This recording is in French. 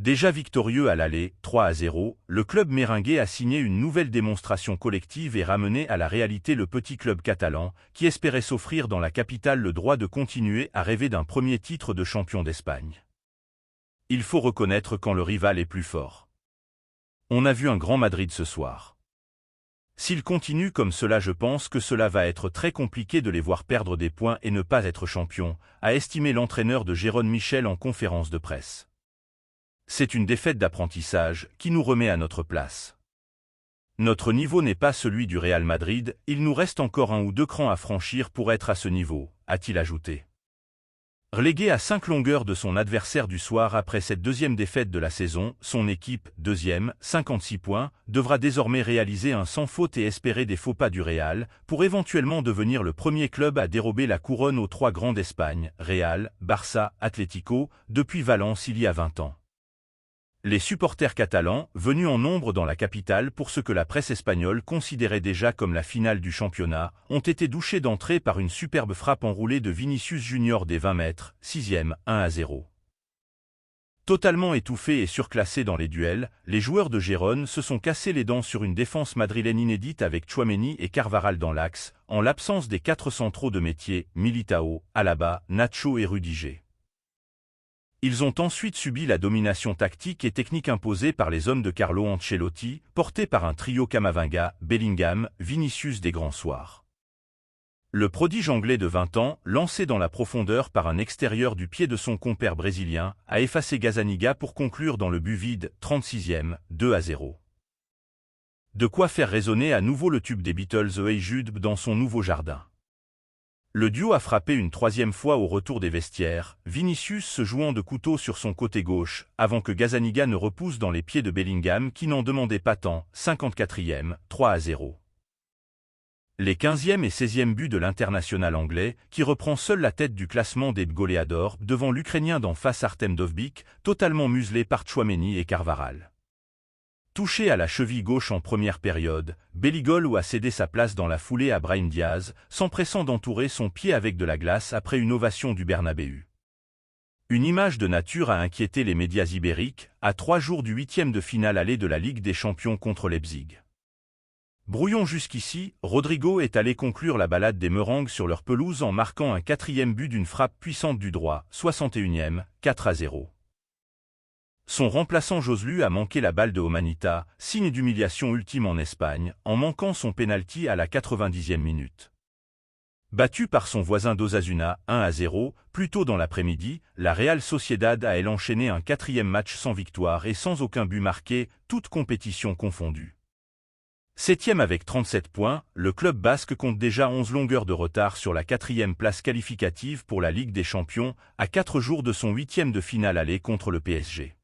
Déjà victorieux à l'aller, 3-0, le club méringué a signé une nouvelle démonstration collective et ramené à la réalité le petit club catalan, qui espérait s'offrir dans la capitale le droit de continuer à rêver d'un premier titre de champion d'Espagne. Il faut reconnaître quand le rival est plus fort. On a vu un grand Madrid ce soir. S'il continue comme cela, je pense que cela va être très compliqué de les voir perdre des points et ne pas être champion, a estimé l'entraîneur de Jérôme Michel en conférence de presse. C'est une défaite d'apprentissage qui nous remet à notre place. Notre niveau n'est pas celui du Real Madrid, il nous reste encore 1 ou 2 crans à franchir pour être à ce niveau, a-t-il ajouté. Relégué à 5 longueurs de son adversaire du soir après cette deuxième défaite de la saison, son équipe, deuxième, 56 points, devra désormais réaliser un sans faute et espérer des faux pas du Real, pour éventuellement devenir le premier club à dérober la couronne aux 3 grands d'Espagne, Real, Barça, Atlético, depuis Valence il y a 20 ans. Les supporters catalans, venus en nombre dans la capitale pour ce que la presse espagnole considérait déjà comme la finale du championnat, ont été douchés d'entrée par une superbe frappe enroulée de Vinicius Junior des 20 mètres, 6e, 1-0. Totalement étouffés et surclassés dans les duels, les joueurs de Gérone se sont cassés les dents sur une défense madrilène inédite avec Tchouaméni et Carvajal dans l'axe, en l'absence des 4 centraux de métier, Militao, Alaba, Nacho et Rudiger. Ils ont ensuite subi la domination tactique et technique imposée par les hommes de Carlo Ancelotti, portés par un trio Camavinga, Bellingham, Vinicius des grands soirs. Le prodige anglais de 20 ans, lancé dans la profondeur par un extérieur du pied de son compère brésilien, a effacé Gazzaniga pour conclure dans le but vide, 36e, 2-0. De quoi faire résonner à nouveau le tube des Beatles Hey Jude dans son nouveau jardin. Le duo a frappé une 3e fois au retour des vestiaires, Vinicius se jouant de couteau sur son côté gauche, avant que Gazzaniga ne repousse dans les pieds de Bellingham qui n'en demandait pas tant, 54e, 3-0. Les 15e et 16e buts de l'international anglais, qui reprend seul la tête du classement des goleadors devant l'Ukrainien d'en face Artem Dovbyk, totalement muselé par Tchouaméni et Carvajal. Touché à la cheville gauche en première période, Bellingham a cédé sa place dans la foulée à Brahim Diaz, s'empressant d'entourer son pied avec de la glace après une ovation du Bernabéu. Une image de nature a inquiété les médias ibériques, à 3 jours du 8e de finale aller de la Ligue des Champions contre Leipzig. Brouillon jusqu'ici, Rodrigo est allé conclure la balade des Meringues sur leur pelouse en marquant un 4e but d'une frappe puissante du droit, 61e, 4-0. Son remplaçant Joselu a manqué la balle de Humanita, signe d'humiliation ultime en Espagne, en manquant son pénalty à la 90e minute. Battu par son voisin d'Osasuna, 1-0, plus tôt dans l'après-midi, la Real Sociedad a elle enchaîné un 4e match sans victoire et sans aucun but marqué, toute compétition confondue. 7e avec 37 points, le club basque compte déjà 11 longueurs de retard sur la 4e place qualificative pour la Ligue des Champions, à 4 jours de son 8e de finale aller contre le PSG.